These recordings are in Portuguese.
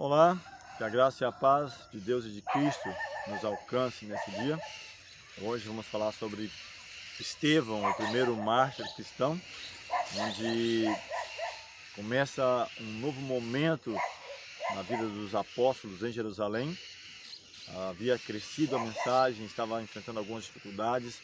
Olá, que a graça e a paz de Deus e de Cristo nos alcance nesse dia. Hoje vamos falar sobre Estevão, o primeiro mártir cristão, onde começa um novo momento na vida dos apóstolos em Jerusalém. Havia crescido a mensagem, estava enfrentando algumas dificuldades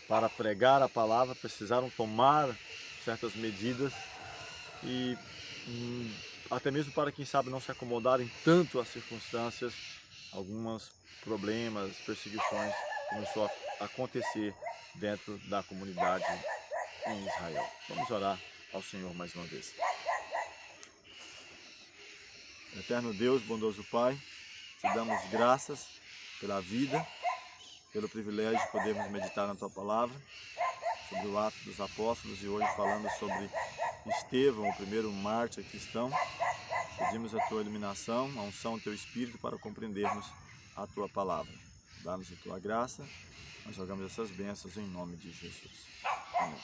para pregar a palavra, precisaram tomar certas medidas e até mesmo para quem sabe não se acomodarem tanto às circunstâncias, alguns problemas, perseguições começou a acontecer dentro da comunidade em Israel. Vamos orar ao Senhor mais uma vez. Eterno Deus, bondoso Pai, te damos graças pela vida, pelo privilégio de podermos meditar na Tua Palavra, sobre o ato dos apóstolos e hoje falando sobre Estevão, o primeiro mártir cristão. Pedimos a Tua iluminação, a unção do Teu Espírito para compreendermos a Tua Palavra. Dá-nos a Tua graça, nós jogamos essas bênçãos em nome de Jesus. Amém.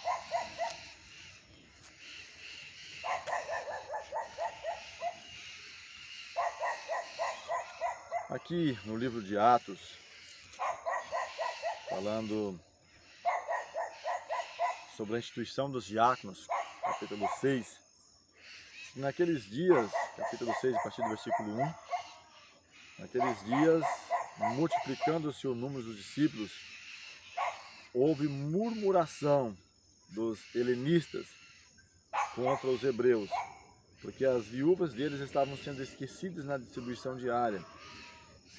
Aqui no livro de Atos, falando sobre a instituição dos diáconos, capítulo 6, naqueles dias, capítulo 6, a partir do versículo 1, naqueles dias, multiplicando-se o número dos discípulos, houve murmuração dos helenistas contra os hebreus, porque as viúvas deles estavam sendo esquecidas na distribuição diária.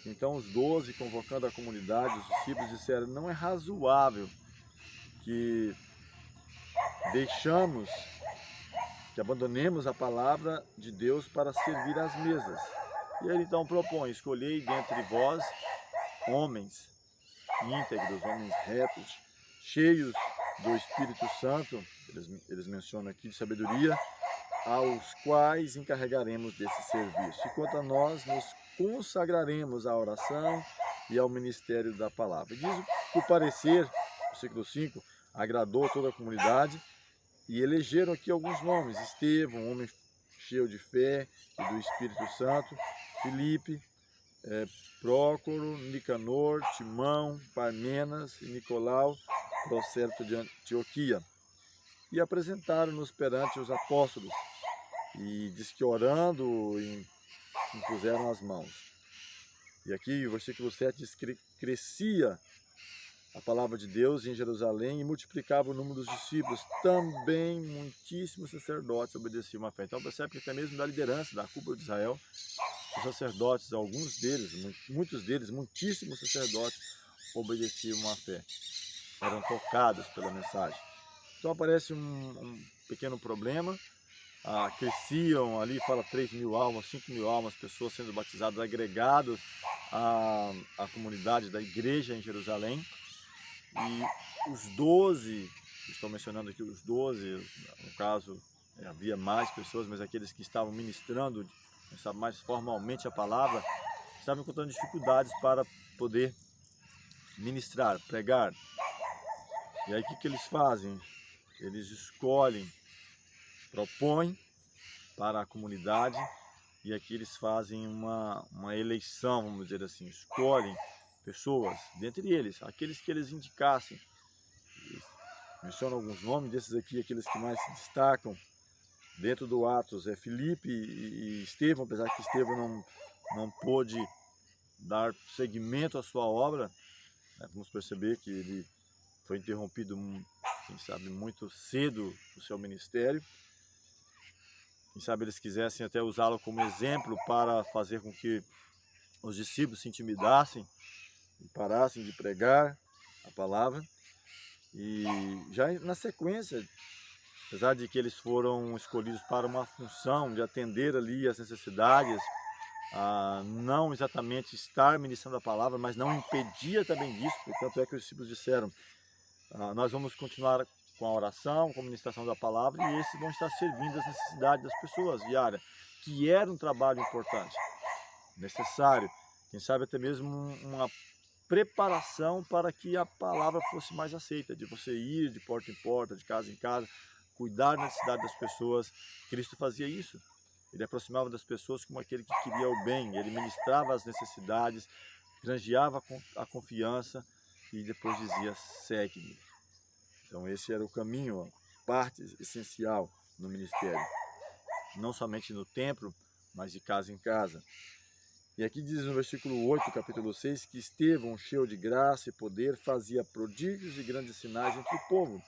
Então os 12, convocando a comunidade, os discípulos disseram: não é razoável que abandonemos a palavra de Deus para servir às mesas. E ele então propõe: escolhei dentre vós homens íntegros, homens retos, cheios do Espírito Santo, eles mencionam aqui de sabedoria, aos quais encarregaremos desse serviço. E quanto a nós, nos consagraremos à oração e ao ministério da palavra. Diz que o parecer, versículo 5, agradou toda a comunidade e elegeram aqui alguns nomes: Estevão, homem cheio de fé e do Espírito Santo, Filipe, Prócoro, Nicanor, Timão, Parmenas e Nicolau, procérito de Antioquia. E apresentaram-nos perante os apóstolos, e diz que orando impuseram as mãos. E aqui o versículo 7 diz que crescia a palavra de Deus em Jerusalém e multiplicava o número dos discípulos. Também muitíssimos sacerdotes obedeciam à fé. Então percebe que até mesmo da liderança, da cúpula de Israel, os sacerdotes, alguns deles, muitos deles, muitíssimos sacerdotes obedeciam à fé. Eram tocados pela mensagem. Então aparece um pequeno problema. Cresciam ali, fala 3.000 almas, 5.000 almas, pessoas sendo batizadas, agregados à comunidade da igreja em Jerusalém. E os 12, estou mencionando aqui os 12, no caso havia mais pessoas, mas aqueles que estavam ministrando mais formalmente a palavra, estavam encontrando dificuldades para poder ministrar, pregar. E aí o que eles fazem? Eles escolhem, propõem para a comunidade, e aqui eles fazem uma eleição, vamos dizer assim, escolhem pessoas, dentre eles, aqueles que eles indicassem. Menciono alguns nomes desses aqui, aqueles que mais se destacam dentro do Atos, é Filipe e Estevão, apesar que Estevão não pôde dar seguimento à sua obra, né? Vamos perceber que ele foi interrompido, quem sabe, muito cedo no seu ministério. Quem sabe eles quisessem até usá-lo como exemplo para fazer com que os discípulos se intimidassem e parassem de pregar a palavra. E já na sequência, apesar de que eles foram escolhidos para uma função de atender ali as necessidades, não exatamente estar ministrando a palavra, mas não impedia também disso, portanto é que os discípulos disseram: nós vamos continuar com a oração, com a ministração da palavra, e esses vão estar servindo as necessidades das pessoas diárias, que era um trabalho importante, necessário, quem sabe até mesmo uma preparação para que a palavra fosse mais aceita, de você ir de porta em porta, de casa em casa, cuidar da necessidade das pessoas. Cristo fazia isso. Ele aproximava das pessoas como aquele que queria o bem, ele ministrava as necessidades, granjeava a confiança e depois dizia: segue-me. Então esse era o caminho, a parte essencial no ministério, não somente no templo, mas de casa em casa. E aqui diz no versículo 8 do capítulo 6 que Estevão, cheio de graça e poder, fazia prodígios e grandes sinais entre o povo.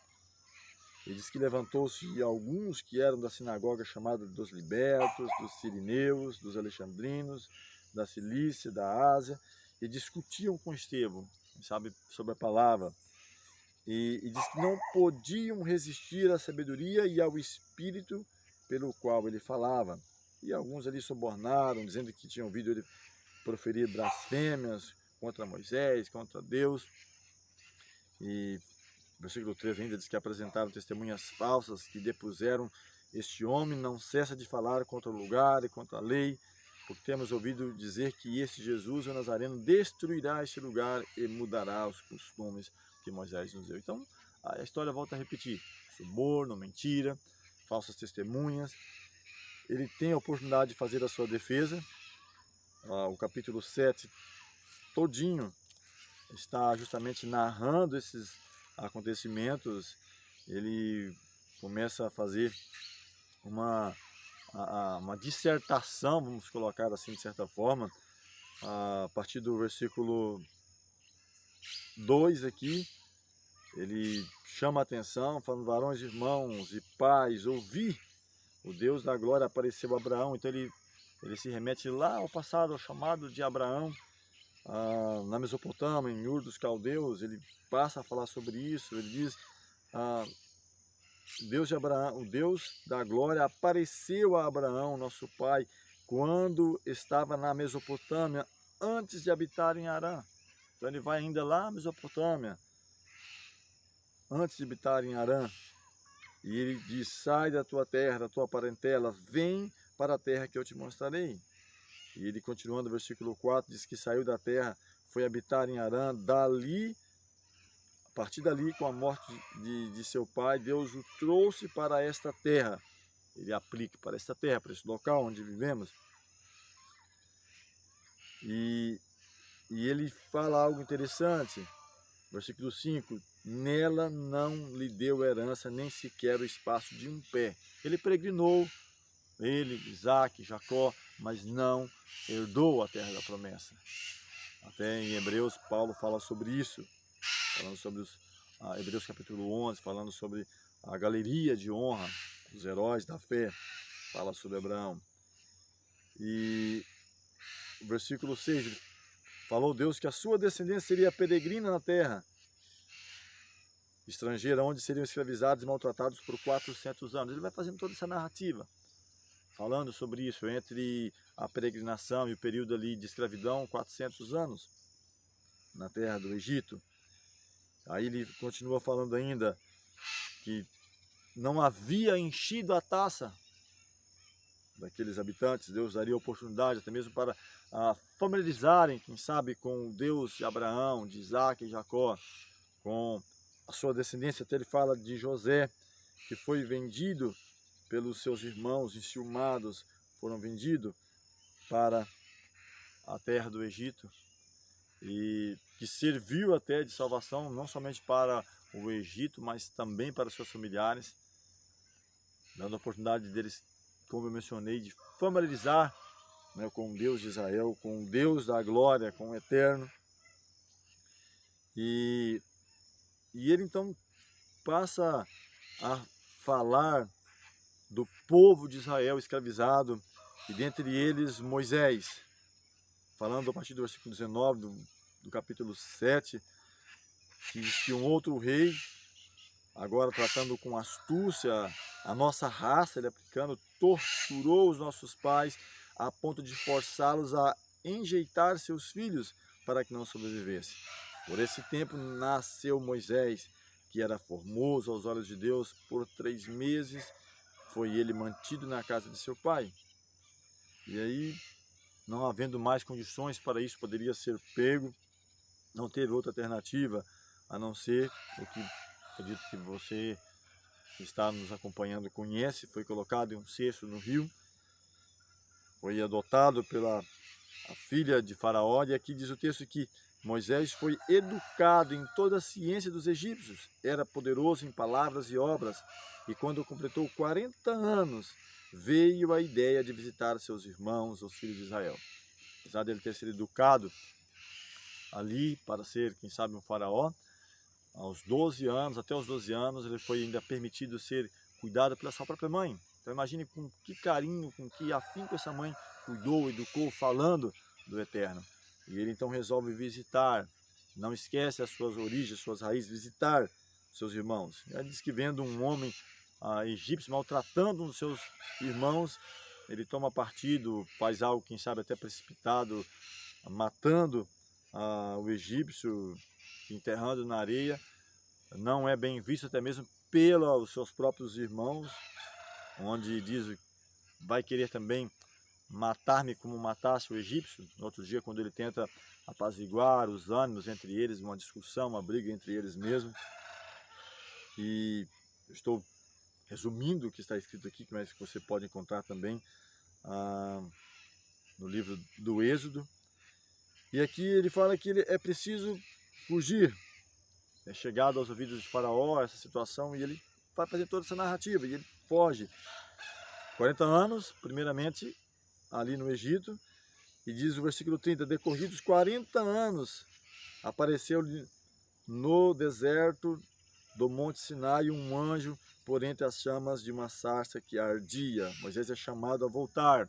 Ele diz que levantou-se alguns que eram da sinagoga chamada dos libertos, dos sirineus, dos alexandrinos, da Cilícia, da Ásia, e discutiam com Estevão, sabe, sobre a palavra. E diz que não podiam resistir à sabedoria e ao espírito pelo qual ele falava. E alguns ali subornaram, dizendo que tinham ouvido ele proferir blasfêmias contra Moisés, contra Deus. E versículo 13 ainda diz que apresentaram testemunhas falsas que depuseram: este homem não cessa de falar contra o lugar e contra a lei, porque temos ouvido dizer que este Jesus, o Nazareno, destruirá este lugar e mudará os costumes que Moisés nos deu. Então, a história volta a repetir: suborno, mentira, falsas testemunhas. Ele tem a oportunidade de fazer a sua defesa. O capítulo 7 todinho está justamente narrando esses acontecimentos. Ele começa a fazer uma dissertação, vamos colocar assim de certa forma, a partir do versículo 2 aqui. Ele chama a atenção, falando: varões, irmãos e pais, ouvi, o Deus da glória apareceu a Abraão. Então ele se remete lá ao passado, ao chamado de Abraão, na Mesopotâmia, em Ur dos Caldeus. Ele passa a falar sobre isso. Ele diz: Deus de Abraão, o Deus da glória apareceu a Abraão, nosso pai, quando estava na Mesopotâmia, antes de habitar em Harã. Então ele vai ainda lá na Mesopotâmia, antes de habitar em Harã. E ele diz: sai da tua terra, da tua parentela, vem para a terra que eu te mostrarei. E ele, continuando, versículo 4, diz que saiu da terra, foi habitar em Harã. Dali, a partir dali, com a morte de seu pai, Deus o trouxe para esta terra. Ele aplica para esta terra, para esse local onde vivemos. E ele fala algo interessante. Versículo 5, nela não lhe deu herança, nem sequer o espaço de um pé. Ele peregrinou, ele, Isaac, Jacó, mas não herdou a terra da promessa. Até em Hebreus, Paulo fala sobre isso, falando sobre Hebreus capítulo 11, falando sobre a galeria de honra dos heróis da fé, fala sobre Abraão. E o versículo 6, falou Deus que a sua descendência seria peregrina na terra estrangeira, onde seriam escravizados e maltratados por 400 anos. Ele vai fazendo toda essa narrativa, falando sobre isso, entre a peregrinação e o período ali de escravidão, 400 anos, na terra do Egito. Aí ele continua falando ainda que não havia enchido a taça daqueles habitantes. Deus daria oportunidade até mesmo para familiarizarem, quem sabe, com o Deus de Abraão, de Isaac e Jacó, com a sua descendência. Até ele fala de José, que foi vendido pelos seus irmãos enciumados, foram vendidos para a terra do Egito, e que serviu até de salvação, não somente para o Egito, mas também para seus familiares, dando a oportunidade deles, como eu mencionei, de familiarizar, né, com o Deus de Israel, com o Deus da glória, com o Eterno. E ele então passa a falar do povo de Israel escravizado, e dentre eles Moisés, falando a partir do versículo 19 do capítulo 7, que diz que um outro rei, agora tratando com astúcia a nossa raça, ele aplicando, torturou os nossos pais a ponto de forçá-los a enjeitar seus filhos para que não sobrevivessem. Por esse tempo nasceu Moisés, que era formoso aos olhos de Deus. Por 3 meses foi ele mantido na casa de seu pai. E aí, não havendo mais condições para isso, poderia ser pego, não teve outra alternativa a não ser o que acredito que você que está nos acompanhando conhece: foi colocado em um cesto no rio foi adotado pela a filha de Faraó, e aqui diz o texto que Moisés foi educado em toda a ciência dos egípcios, era poderoso em palavras e obras, e quando completou 40 anos, veio a ideia de visitar seus irmãos, os filhos de Israel. Apesar dele ter sido educado ali para ser, quem sabe, um faraó, aos 12 anos, até os 12 anos, ele foi ainda permitido ser cuidado pela sua própria mãe. Então imagine com que carinho, com que afinco essa mãe cuidou, educou, falando do Eterno. E ele então resolve visitar, não esquece as suas origens, suas raízes, visitar seus irmãos. Ele diz que vendo um homem egípcio maltratando um dos seus irmãos, ele toma partido, faz algo, quem sabe, até precipitado, matando o egípcio, enterrando na areia. Não é bem visto até mesmo pelos seus próprios irmãos, onde diz vai querer também matar-me como matasse o egípcio. No outro dia, quando ele tenta apaziguar os ânimos entre eles, uma discussão, uma briga entre eles mesmo. E eu estou resumindo o que está escrito aqui, mas que você pode encontrar também no livro do Êxodo. E aqui ele fala que é preciso fugir. É chegado aos ouvidos de Faraó essa situação, e ele vai fazer toda essa narrativa, e ele foge. 40 anos, primeiramente, ali no Egito, e diz o versículo 30, decorridos 40 anos, apareceu-lhe no deserto do Monte Sinai um anjo por entre as chamas de uma sarça que ardia. Moisés é chamado a voltar.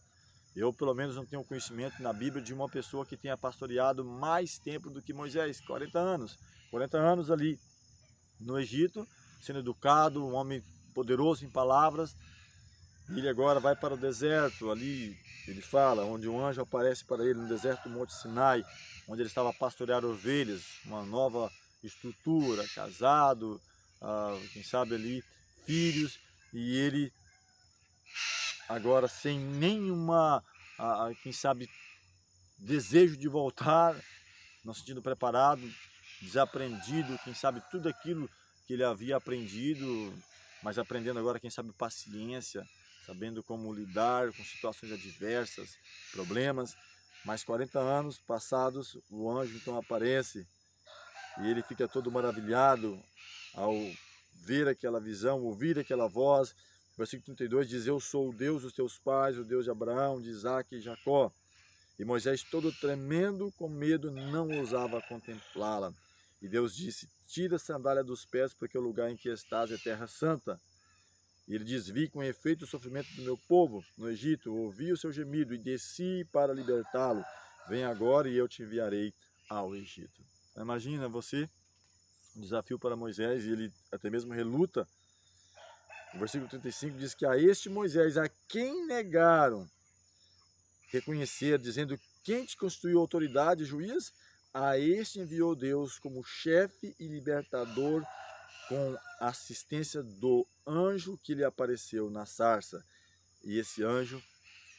Eu, pelo menos, não tenho conhecimento na Bíblia de uma pessoa que tenha pastoreado mais tempo do que Moisés, 40 anos. 40 anos ali no Egito, sendo educado, um homem poderoso em palavras. Ele agora vai para o deserto, ali ele fala, onde um anjo aparece para ele no deserto do Monte Sinai, onde ele estava a pastorear ovelhas, uma nova estrutura, casado, quem sabe ali, filhos, e ele agora sem nenhuma, quem sabe, desejo de voltar, no sentido preparado, desaprendido, quem sabe tudo aquilo que ele havia aprendido, mas aprendendo agora, quem sabe, paciência, sabendo como lidar com situações adversas, problemas. Mais 40 anos passados, o anjo então aparece e ele fica todo maravilhado ao ver aquela visão, ouvir aquela voz. Versículo 32 diz, eu sou o Deus dos teus pais, o Deus de Abraão, de Isaque e Jacó. E Moisés, todo tremendo com medo, não ousava contemplá-la. E Deus disse, tira a sandália dos pés, porque o lugar em que estás é terra santa. E ele diz, vi com efeito o sofrimento do meu povo no Egito, ouvi o seu gemido e desci para libertá-lo. Vem agora e eu te enviarei ao Egito. Imagina você, um desafio para Moisés, e ele até mesmo reluta. O versículo 35 diz que a este Moisés, a quem negaram reconhecer, dizendo, quem te constituiu autoridade e juiz? A este enviou Deus como chefe e libertador, com assistência do anjo que lhe apareceu na sarça. E esse anjo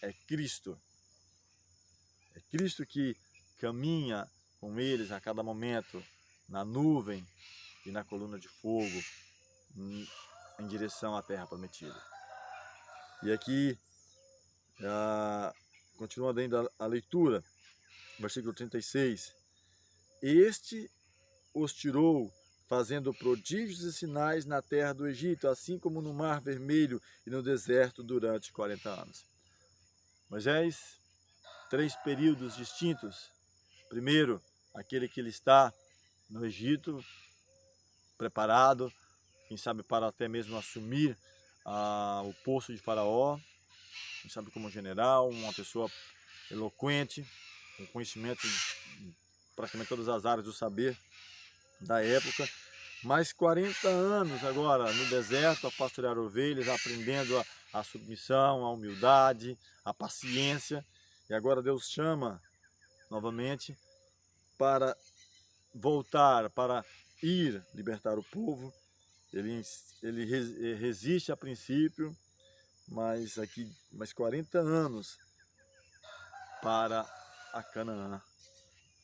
é Cristo. É Cristo que caminha com eles a cada momento, na nuvem e na coluna de fogo, em direção à terra prometida. E aqui, continuando ainda a leitura, versículo 36. Este os tirou, fazendo prodígios e sinais na terra do Egito, assim como no Mar Vermelho e no deserto durante 40 anos. Moisés, 3 períodos distintos. Primeiro, aquele que ele está no Egito, preparado, quem sabe para até mesmo assumir o posto de Faraó, quem sabe como general, uma pessoa eloquente, com conhecimento em praticamente todas as áreas do saber da época. Mais 40 anos agora no deserto, a pastorear ovelhas, aprendendo a submissão, a humildade, a paciência. E agora Deus chama novamente para voltar, para ir libertar o povo. Ele resiste a princípio, mas aqui mais 40 anos para a Canaã,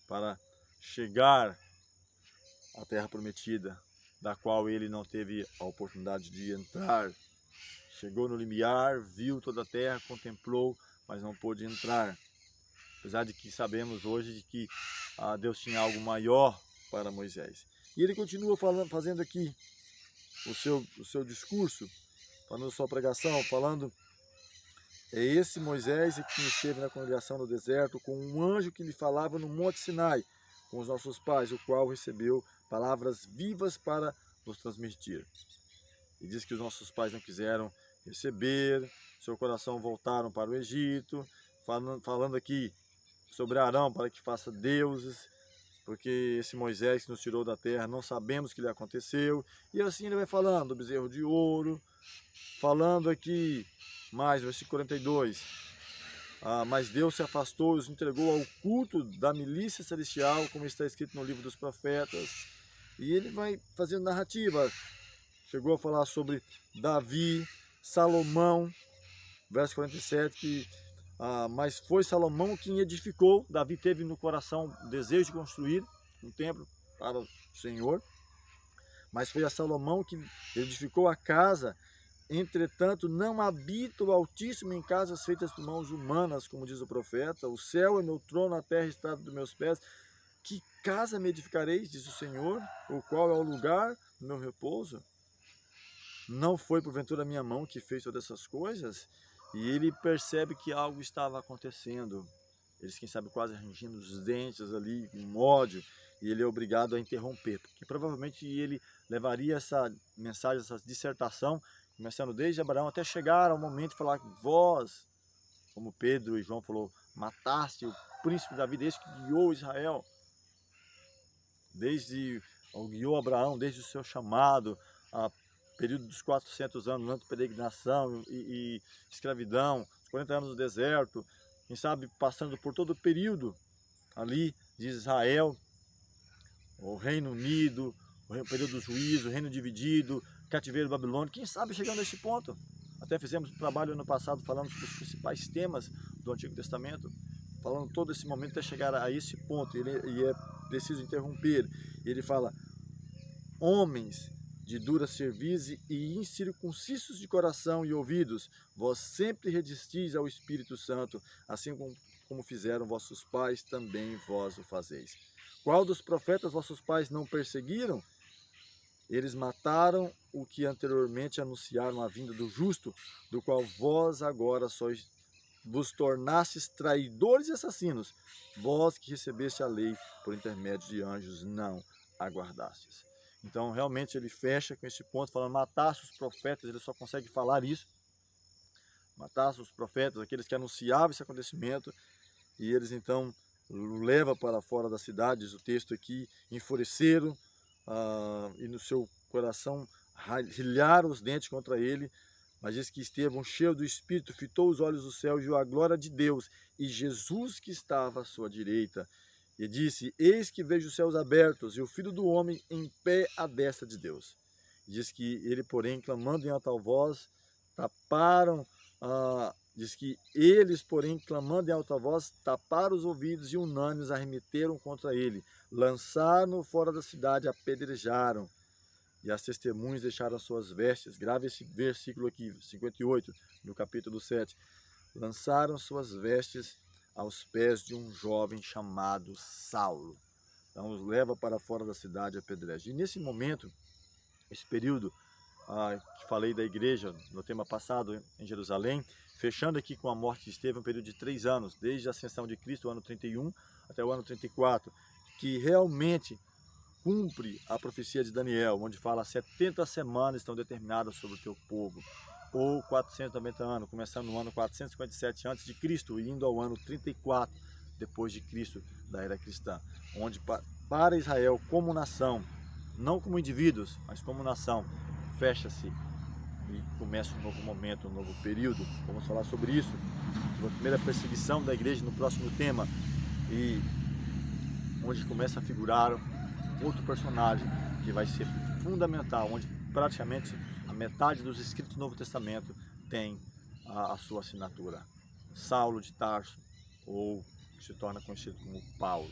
para chegar à terra prometida, da qual ele não teve a oportunidade de entrar. Chegou no limiar, viu toda a terra, contemplou, mas não pôde entrar. Apesar de que sabemos hoje de que Deus tinha algo maior para Moisés. E ele continua fazendo aqui o seu discurso, falando sua pregação, falando: é esse Moisés que esteve na congregação no deserto com um anjo que lhe falava no Monte Sinai, com os nossos pais, o qual recebeu palavras vivas para nos transmitir. E diz que os nossos pais não quiseram receber, seu coração voltaram para o Egito, falando aqui sobre Arão para que faça deuses, porque esse Moisés que nos tirou da terra, não sabemos o que lhe aconteceu. E assim ele vai falando do bezerro de ouro, falando aqui mais, versículo 42. Mas Deus se afastou e os entregou ao culto da milícia celestial, como está escrito no livro dos profetas. E ele vai fazendo narrativa. Chegou a falar sobre Davi, Salomão, verso 47, que mas foi Salomão quem edificou. Davi teve no coração o desejo de construir um templo para o Senhor, mas foi a Salomão que edificou a casa. Entretanto, não habita o Altíssimo em casas feitas por mãos humanas, como diz o profeta. O céu é meu trono, a terra está dos meus pés. Que casa me edificareis, diz o Senhor, o qual é o lugar do meu repouso? Não foi porventura a minha mão que fez todas essas coisas? E ele percebe que algo estava acontecendo. Eles, quem sabe, quase rangindo os dentes ali, com ódio, e ele é obrigado a interromper, porque provavelmente ele levaria essa mensagem, essa dissertação, começando desde Abraão até chegar ao momento de falar: vós, como Pedro e João falou, mataste o príncipe Davi, desde que guiou Israel, guiou Abraão, desde o seu chamado, período dos 400 anos, antes de peregrinação e escravidão, os 40 anos no deserto, quem sabe passando por todo o período ali de Israel, o Reino Unido, o período do juízo, o reino dividido, cativeiro babilônico, quem sabe chegando a esse ponto. Até fizemos um trabalho ano passado falando sobre os principais temas do Antigo Testamento, falando todo esse momento até chegar a esse ponto, e é preciso interromper. Ele fala: homens de dura cerviz e incircuncisos de coração e ouvidos, vós sempre resistis ao Espírito Santo, assim como fizeram vossos pais, também vós o fazeis. Qual dos profetas vossos pais não perseguiram? Eles mataram o que anteriormente anunciaram a vinda do justo, do qual vós agora sois, vos tornastes traidores e assassinos, vós que recebeste a lei por intermédio de anjos, não aguardastes. Então, realmente, ele fecha com esse ponto, falando: matasse os profetas. Ele só consegue falar isso. Matasse os profetas, aqueles que anunciavam esse acontecimento, e eles, então, o leva para fora da cidade, diz o texto aqui, enfureceram, e no seu coração rilharam os dentes contra ele. Mas diz que Estevão, cheio do Espírito, fitou os olhos do céu e viu a glória de Deus, e Jesus que estava à sua direita. E disse: eis que vejo os céus abertos e o Filho do Homem em pé à destra de Deus. E diz que ele, porém, clamando em alta voz, diz que eles, porém, clamando em alta voz, taparam os ouvidos e unânimes arremeteram contra ele, lançaram-no fora da cidade, apedrejaram. E as testemunhas deixaram suas vestes. Grave esse versículo aqui, 58, no capítulo 7. Lançaram suas vestes aos pés de um jovem chamado Saulo. Então os leva para fora da cidade apedreja. E nesse momento, esse período que falei da igreja no tema passado em Jerusalém, fechando aqui com a morte de Estevão, um período de 3 anos, desde a ascensão de Cristo, o ano 31 até o ano 34, que realmente cumpre a profecia de Daniel, onde fala: 70 semanas estão determinadas sobre o teu povo, ou 490 anos, começando no ano 457 a.C. e indo ao ano 34 depois de Cristo, da era cristã, onde para Israel como nação, não como indivíduos, mas como nação, fecha-se e começa um novo momento, um novo período. Vamos falar sobre isso, sobre a primeira perseguição da igreja no próximo tema, e onde começa a figurar outro personagem que vai ser fundamental, onde praticamente a metade dos escritos do Novo Testamento tem a sua assinatura: Saulo de Tarso, ou que se torna conhecido como Paulo,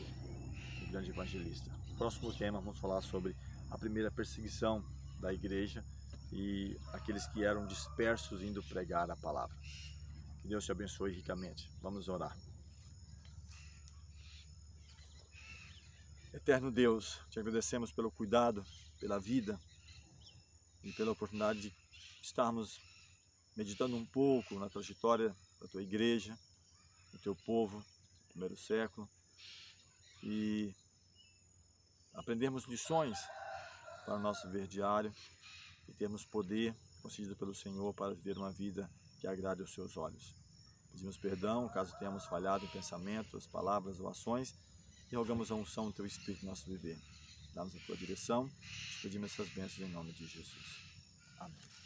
o grande evangelista. No próximo tema vamos falar sobre a primeira perseguição da igreja e aqueles que eram dispersos indo pregar a palavra. Que Deus te abençoe ricamente. Vamos orar. Eterno Deus, te agradecemos pelo cuidado, pela vida e pela oportunidade de estarmos meditando um pouco na trajetória da tua igreja, do teu povo, do primeiro século, e aprendermos lições para o nosso viver diário e termos poder concedido pelo Senhor para viver uma vida que agrade aos seus olhos. Pedimos perdão caso tenhamos falhado em pensamentos, palavras ou ações e rogamos a unção do teu Espírito no nosso viver. Dá-nos a tua direção, te pedimos essas bênçãos em nome de Jesus. Amém.